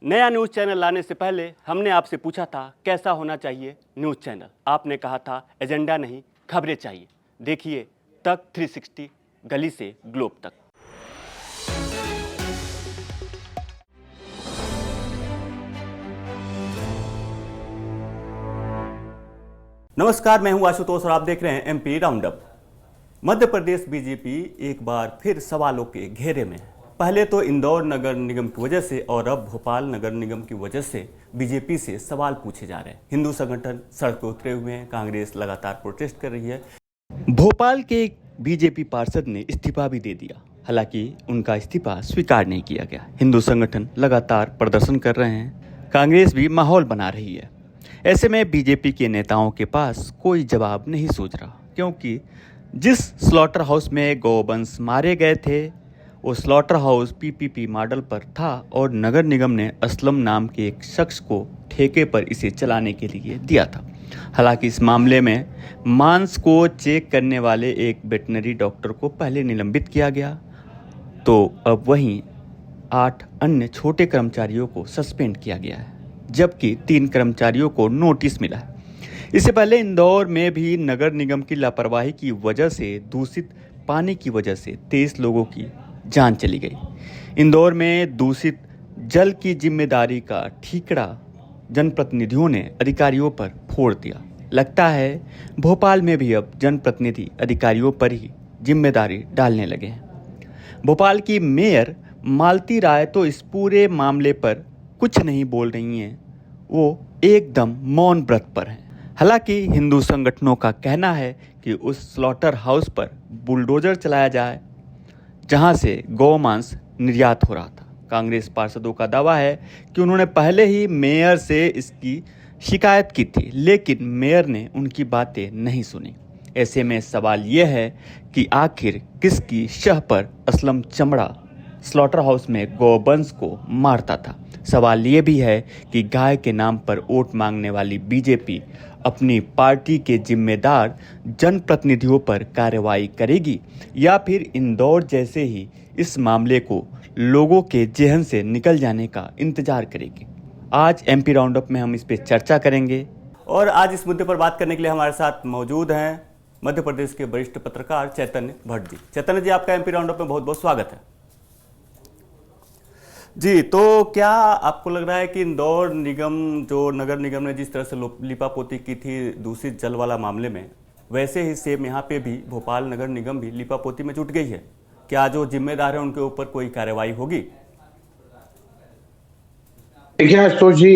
नया news channel लाने से पहले हमने आपसे पूछा था कैसा होना चाहिए न्यूज़ चैनल। आपने कहा था एजेंडा नहीं खबरें चाहिए। देखिए तक 360 गली से ग्लोब तक। नमस्कार, मैं हूं आशुतोष और आप देख रहे हैं MP roundup. Madhya Pradesh BJP एक बार फिर सवालों के घेरे में है। पहले तो इंदौर नगर निगम की वजह से और अब भोपाल नगर निगम की वजह से बीजेपी से सवाल पूछे जा रहे हैं। हिंदू संगठन सड़क पर उतरे हुए हैं, कांग्रेस लगातार प्रोटेस्ट कर रही है। भोपाल के एक बीजेपी पार्षद ने इस्तीफा भी दे दिया, हालांकि उनका इस्तीफा स्वीकार नहीं किया गया। हिंदू संगठन लगातार प्रदर्शन कर रहे हैं, कांग्रेस भी माहौल बना रही है। ऐसे में बीजेपी के नेताओं के पास कोई जवाब नहीं सूझ रहा, क्योंकि जिस स्लॉटर हाउस में गौवंश मारे गए थे वो स्लॉटर हाउस पीपीपी मॉडल पर था और नगर निगम ने असलम नाम के एक शख्स को ठेके पर इसे चलाने के लिए दिया था। हालांकि इस मामले में मांस को चेक करने वाले एक वेटनरी डॉक्टर को पहले निलंबित किया गया, तो अब वहीं 8 अन्य छोटे कर्मचारियों को सस्पेंड किया गया है, जबकि 3 कर्मचारियों को नोटिस मिला है। इससे पहले इंदौर में भी नगर निगम की लापरवाही की वजह से दूषित पानी की वजह से 23 लोगों की जान चली गई। इंदौर में दूषित जल की जिम्मेदारी का ठीकरा जनप्रतिनिधियों ने अधिकारियों पर फोड़ दिया। लगता है भोपाल में भी अब जनप्रतिनिधि अधिकारियों पर ही जिम्मेदारी डालने लगे हैं। भोपाल की मेयर मालती राय तो इस पूरे मामले पर कुछ नहीं बोल रही हैं, वो एकदम मौन व्रत पर हैं। हालांकि हिंदू संगठनों का कहना है कि उस स्लॉटर हाउस पर बुलडोजर चलाया जाए जहां से गौमांस निर्यात हो रहा था। कांग्रेस पार्षदों का दावा है कि उन्होंने पहले ही मेयर से इसकी शिकायत की थी, लेकिन मेयर ने उनकी बातें नहीं सुनी। ऐसे में सवाल यह है कि आखिर किसकी शह पर असलम चमड़ा स्लॉटर हाउस में गौवंश को मारता था। सवाल ये भी है कि गाय के नाम पर वोट मांगने वाली बीजेपी अपनी पार्टी के जिम्मेदार जनप्रतिनिधियों पर कार्रवाई करेगी या फिर इंदौर जैसे ही इस मामले को लोगों के जेहन से निकल जाने का इंतजार करेगी। आज एमपी राउंडअप में हम इस पर चर्चा करेंगे और आज इस मुद्दे पर बात करने के लिए हमारे साथ मौजूद हैं मध्य प्रदेश के वरिष्ठ पत्रकार चैतन्य भट्ट जी। चैतन्य जी, आपका एमपी राउंडअप में बहुत बहुत स्वागत है जी। तो क्या आपको लग रहा है कि इंदौर निगम, जो नगर निगम ने जिस तरह से लिपापोती की थी दूषित जल वाला मामले में, वैसे ही सेम यहाँ पे भी भोपाल नगर निगम भी लिपापोती में जुट गई है? क्या जो जिम्मेदार है उनके ऊपर कोई कार्रवाई होगी? देखिए आशुतोष जी,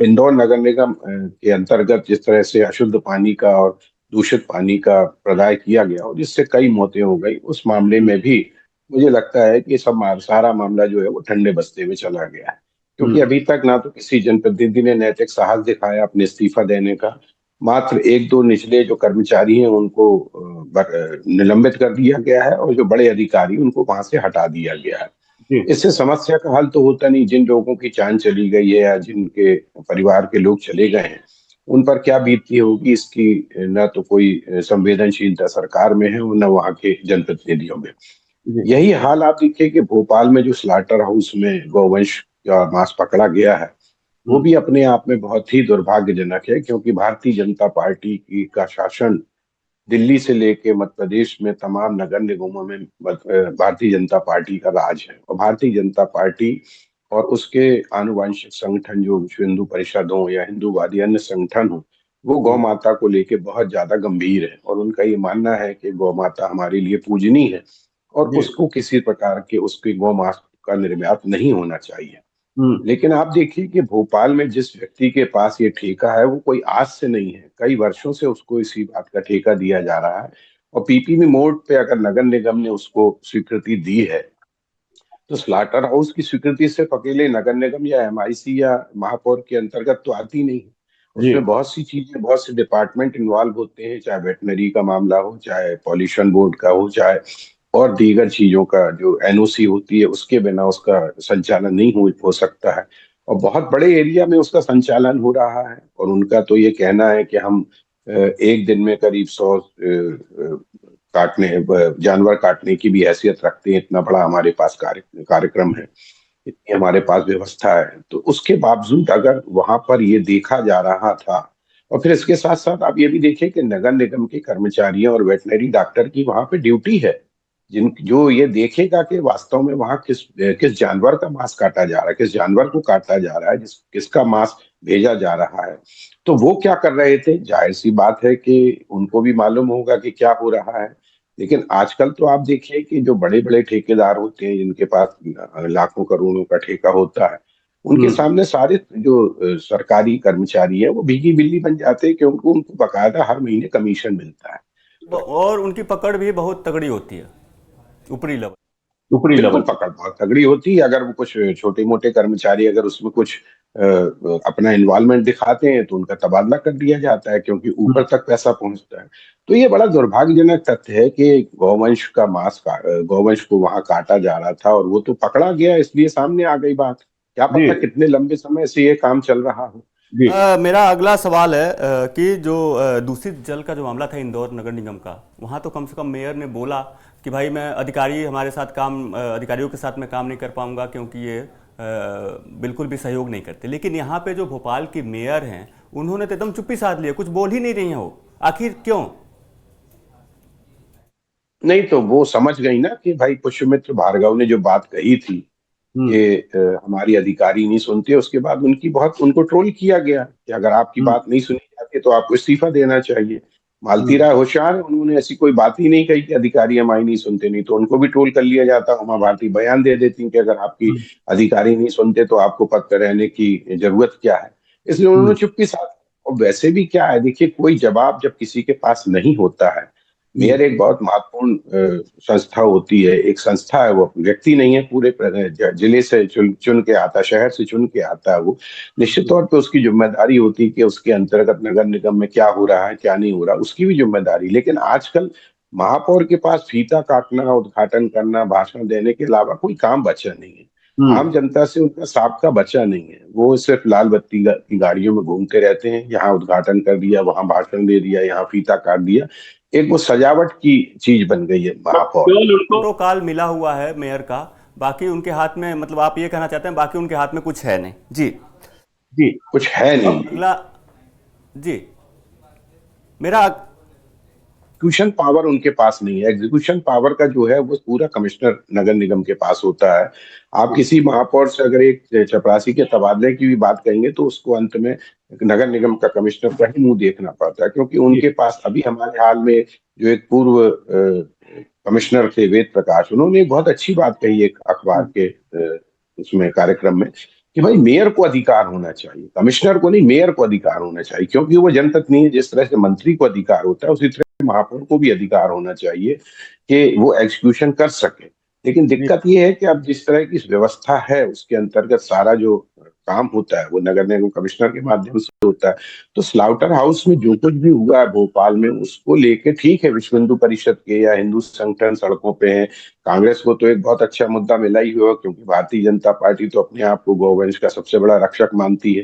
इंदौर नगर निगम के अंतर्गत जिस तरह से अशुद्ध पानी का और दूषित पानी का प्रदाय किया गया और जिससे कई मौतें हो गई, उस मामले में भी मुझे लगता है कि सारा मामला जो है वो ठंडे बस्ते में चला गया है। क्योंकि अभी तक ना तो किसी जनप्रतिनिधि ने नैतिक साहस दिखाया अपने इस्तीफा देने का। मात्र 1-2 निचले जो कर्मचारी हैं उनको निलंबित कर दिया गया है और जो बड़े अधिकारी उनको वहां से हटा दिया गया है। इससे समस्या का हल तो होता नहीं। जिन लोगों की जान चली गई है या जिनके परिवार के लोग चले गए हैं, उन पर क्या बीतती होगी इसकी न तो कोई संवेदनशीलता सरकार में है और न वहाँ के जनप्रतिनिधियों में। यही हाल आप देखिए कि भोपाल में जो स्लॉटर हाउस में गौवंश का मांस पकड़ा गया है, वो भी अपने आप में बहुत ही दुर्भाग्यजनक है, क्योंकि भारतीय जनता पार्टी की का शासन दिल्ली से लेके मध्य प्रदेश में तमाम नगर निगमों में भारतीय जनता पार्टी का राज है। और भारतीय जनता पार्टी और उसके आनुवंशिक संगठन जो विश्व हिंदू परिषद हो या हिंदूवादी अन्य संगठन हो, वो गौ माता को लेके बहुत ज्यादा गंभीर है और उनका ये मानना है कि गौ माता हमारे लिए पूजनीय है और उसको किसी प्रकार के उसके गौ मांस का निर्यात नहीं होना चाहिए। लेकिन आप देखिए कि भोपाल में जिस व्यक्ति के पास ये ठेका है वो कोई आज से नहीं है, कई वर्षों से उसको इसी बात का ठेका दिया जा रहा है। और पीपीपी मोड पे अगर नगर निगम ने उसको स्वीकृति दी है, तो स्लॉटर हाउस की स्वीकृति सिर्फ अकेले नगर निगम या एमआईसी या महापौर के अंतर्गत तो आती नहीं। उसमें बहुत सी चीजें, बहुत से डिपार्टमेंट इन्वॉल्व होते हैं, चाहे वेटनरी का मामला हो, चाहे पॉल्यूशन बोर्ड का हो, चाहे और दीगर चीजों का जो एनओसी होती है, उसके बिना उसका संचालन नहीं हो सकता है। और बहुत बड़े एरिया में उसका संचालन हो रहा है और उनका तो ये कहना है कि हम एक दिन में करीब 100 जानवर काटने की भी हैसियत रखते हैं, इतना बड़ा हमारे पास कार्यक्रम है। इतनी हमारे पास व्यवस्था है, तो उसके बावजूद अगर वहां पर ये देखा जा रहा था। और फिर इसके साथ साथ आप ये भी देखिए कि नगर निगम के कर्मचारियों और वेटनरी डॉक्टर की वहां पे ड्यूटी है, जिन जो ये देखेगा कि वास्तव में वहां किस किस जानवर का मांस काटा जा रहा है, किस जानवर को काटा जा रहा है, किसका मांस भेजा जा रहा है। तो वो क्या कर रहे थे, जाहिर सी बात है कि उनको भी मालूम होगा कि क्या हो रहा है। लेकिन आजकल तो आप देखिए कि जो बड़े बड़े ठेकेदार होते हैं, जिनके पास लाखों करोड़ों का ठेका होता है, उनके सामने सारे जो सरकारी कर्मचारी है वो भीगी बिल्ली बन जाते हैं, क्योंकि उनको बकायदा हर महीने कमीशन मिलता है। और उनकी पकड़ भी बहुत तगड़ी होती है, ऊपरी लेवल। बिल्कुल पकड़ बहुत तगड़ी होती है। अगर वो कुछ छोटे मोटे कर्मचारी अगर उसमें कुछ अपना इन्वॉल्वमेंट दिखाते हैं तो उनका तबादला कर दिया जाता है, क्योंकि ऊपर तक पैसा पहुंचता है। तो ये बड़ा दुर्भाग्यजनक तथ्य है कि गौवंश को वहां काटा जा रहा था और वो तो पकड़ा गया, इसलिए सामने आ गई बात। क्या पता कितने लंबे समय से ये काम चल रहा हो। मेरा अगला सवाल है कि जो दूषित जल का जो मामला था इंदौर नगर निगम का, वहाँ तो कम से कम मेयर ने बोला कि भाई मैं अधिकारियों के साथ मैं काम नहीं कर पाऊंगा, क्योंकि ये बिल्कुल भी सहयोग नहीं करते। लेकिन यहाँ पे जो भोपाल की मेयर हैं, उन्होंने तो एकदम चुप्पी साध लिया, कुछ बोल ही नहीं रही हैं वो। आखिर क्यों? नहीं तो वो समझ गई ना कि भाई पुष्यमित्र भार्गव ने जो बात कही थी कि हमारी अधिकारी नहीं सुनते, उसके बाद उनको ट्रोल किया गया कि अगर आपकी बात नहीं सुनी जाती तो आपको इस्तीफा देना चाहिए। मालती राय होशियार है, उन्होंने ऐसी कोई बात ही नहीं कही कि अधिकारी हमारी नहीं सुनते, नहीं तो उनको भी ट्रोल कर लिया जाता। उमा भारती बयान दे देती कि अगर आपकी अधिकारी नहीं सुनते तो आपको पद पर रहने की जरूरत क्या है। इसलिए उन्होंने चुप्पी साध। और वैसे भी क्या है, देखिए कोई जवाब जब किसी के पास नहीं होता है, मेयर एक बहुत महत्वपूर्ण संस्था होती है, एक संस्था है, वो व्यक्ति नहीं है, पूरे जिले से चुन चुन के आता है, शहर से चुन के आता है। वो निश्चित तौर पे उसकी जिम्मेदारी होती है कि उसके अंतर्गत नगर निगम में क्या हो रहा है क्या नहीं हो रहा, उसकी भी जिम्मेदारी। लेकिन आजकल महापौर के पास फीता काटना, उद्घाटन करना, भाषण देने के अलावा कोई काम बचा नहीं है। आम जनता से उनका साबका बचा नहीं है। वो सिर्फ लाल बत्ती की गाड़ियों में घूमते रहते हैं, यहाँ उद्घाटन कर दिया, वहां भाषण दे दिया, यहाँ फीता काट दिया। एक वो सजावट की चीज बन गई है महापौर। प्रोटोकॉल मिला हुआ है मेयर का, बाकी उनके हाथ में, मतलब आप ये कहना चाहते हैं बाकी उनके हाथ में कुछ है नहीं? जी। जी कुछ है नहीं। अगला। जी। मेरा। एग्जीक्यूशन पावर उनके पास नहीं है। एग्जीक्यूशन पावर का जो है वो पूरा कमिश्नर नगर निगम के पास होता है। आप किसी महापौर से अगर एक चपरासी के तबादले की भी बात करेंगे तो उसको अंत में नगर निगम का कमिश्नर का ही मुंह देखना पड़ता है, क्योंकि उनके पास अभी हमारे हाल में जो एक पूर्व कमिश्नर थे वेद प्रकाश, उन्होंने एक बहुत अच्छी बात कही एक अखबार के उसमें कार्यक्रम में कि भाई मेयर को अधिकार होना चाहिए, कमिश्नर को नहीं, मेयर को अधिकार होना चाहिए, क्योंकि वो जनप्रतिनिधि। जिस तरह से मंत्री को अधिकार होता है उसी तरह महापौर को भी अधिकार होना चाहिए कि वो एग्जीक्यूशन कर सके। लेकिन दिक्कत ये है कि अब जिस तरह की व्यवस्था है उसके अंतर्गत सारा जो काम होता है वो नगर निगम कमिश्नर के माध्यम से होता है। तो स्लाउटर हाउस में जो कुछ भी हुआ है भोपाल में, उसको लेके ठीक है विश्व हिंदू परिषद के या हिंदू संगठन सड़कों पे हैं। कांग्रेस को तो एक बहुत अच्छा मुद्दा मिला ही हुआ, क्योंकि भारतीय जनता पार्टी तो अपने आप को गौवंश का सबसे बड़ा रक्षक मानती है।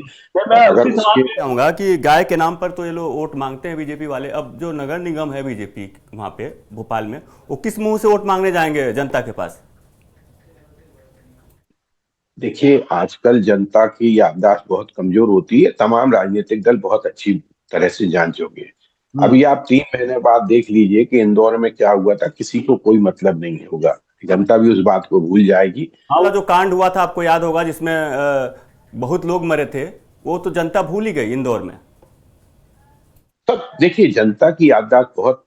अगर उसके कहूंगा कि गाय के नाम पर तो ये लोग वोट मांगते हैं बीजेपी वाले। अब जो नगर निगम है बीजेपी वहां पे भोपाल में, वो किस मुंह से वोट मांगने जाएंगे जनता के पास? देखिए आजकल जनता की याददाश्त बहुत कमजोर होती है, तमाम राजनीतिक दल बहुत अच्छी तरह से जान चुके हैं। अभी आप 3 महीने बाद देख लीजिए कि इंदौर में क्या हुआ था, किसी को कोई मतलब नहीं होगा। जनता भी उस बात को भूल जाएगी। वाला जो कांड हुआ था आपको याद होगा, जिसमें बहुत लोग मरे थे, वो तो जनता भूल ही गई इंदौर में। तब देखिए जनता की याददाश्त बहुत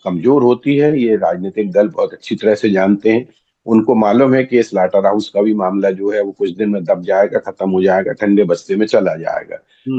कमजोर होती है, ये राजनीतिक दल बहुत अच्छी तरह से जानते हैं। उनको मालूम है कि स्लाटर हाउस का भी मामला जो है वो कुछ दिन में दब जाएगा, खत्म हो जाएगा, ठंडे बस्ते में चला जाएगा।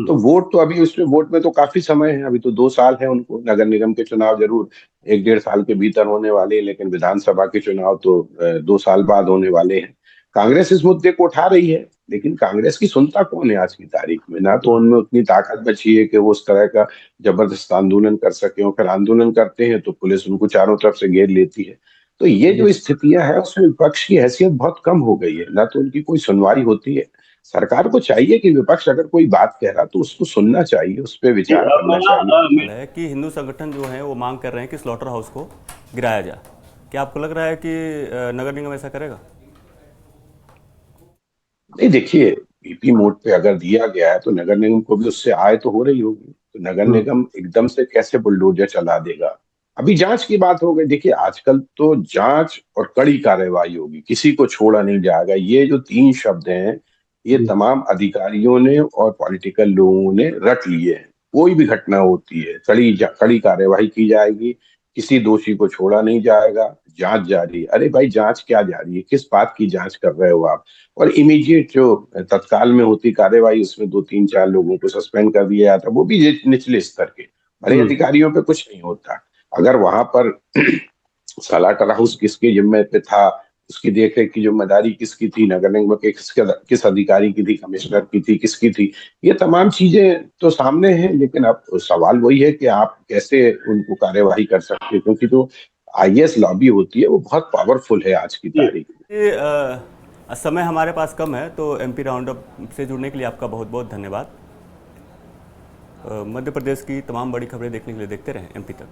तो वोट तो अभी उसमें, वोट में तो काफी समय है, अभी तो 2 साल है उनको। नगर निगम के चुनाव जरूर 1-1.5 साल के भीतर होने वाले हैं, लेकिन विधानसभा के चुनाव तो 2 साल बाद होने वाले हैं। कांग्रेस इस मुद्दे को उठा रही है, लेकिन कांग्रेस की सुनता कौन है आज की तारीख में? ना तो उनमें उतनी ताकत बची है कि वो उस तरह का जबरदस्त आंदोलन कर सके, और फिर आंदोलन करते हैं तो पुलिस उनको चारों तरफ से घेर लेती है। तो ये जो स्थितियां हैं उसमें विपक्ष की हैसियत बहुत कम हो गई है, ना तो उनकी कोई सुनवाई होती है। सरकार को चाहिए कि विपक्ष अगर कोई बात कह रहा तो उसको सुनना चाहिए, उस पर विचार करना चाहिए। है कि हिंदू संगठन जो है वो मांग कर रहे हैं कि स्लॉटर हाउस को गिराया जाए। क्या आपको लग रहा है कि नगर निगम ऐसा करेगा? नहीं, देखिए, पीपी मोड पे अगर दिया गया है तो नगर निगम को भी उससे आय तो हो रही होगी, तो नगर निगम एकदम से कैसे बुलडोजर चला देगा। अभी जांच की बात हो गई, देखिए आजकल तो जांच और कड़ी कार्रवाई होगी, किसी को छोड़ा नहीं जाएगा, ये जो तीन शब्द हैं ये तमाम अधिकारियों ने और पॉलिटिकल लोगों ने रट लिए हैं। कोई भी घटना होती है कड़ी कार्यवाही की जाएगी, किसी दोषी को छोड़ा नहीं जाएगा, जांच जारी है। अरे भाई, जांच क्या जारी है, किस बात की जांच कर रहे हो आप? और इमीडिएट जो तत्काल में होती कार्यवाही, उसमें दो तीन चार लोगों को सस्पेंड कर दिया जाता, वो भी निचले स्तर के बड़े अधिकारियों पे कुछ नहीं होता। अगर वहां पर सलाटर हाउस किसके जिम्मे पे था, उसकी देखरेख की जिम्मेदारी किसकी थी, नगर निगम के किस अधिकारी की थी, कमिश्नर की थी, किसकी थी, ये तमाम चीजें तो सामने हैं। लेकिन अब सवाल वही है कि आप कैसे उनको कार्यवाही कर सकते हैं, क्योंकि जो आईएएस लॉबी होती है वो बहुत पावरफुल है आज की तारीख में। ये समय हमारे पास कम है, तो एमपी राउंड अप से जुड़ने के लिए आपका बहुत बहुत धन्यवाद। मध्य प्रदेश की तमाम बड़ी खबरें देखने के लिए देखते रहें एमपी तक।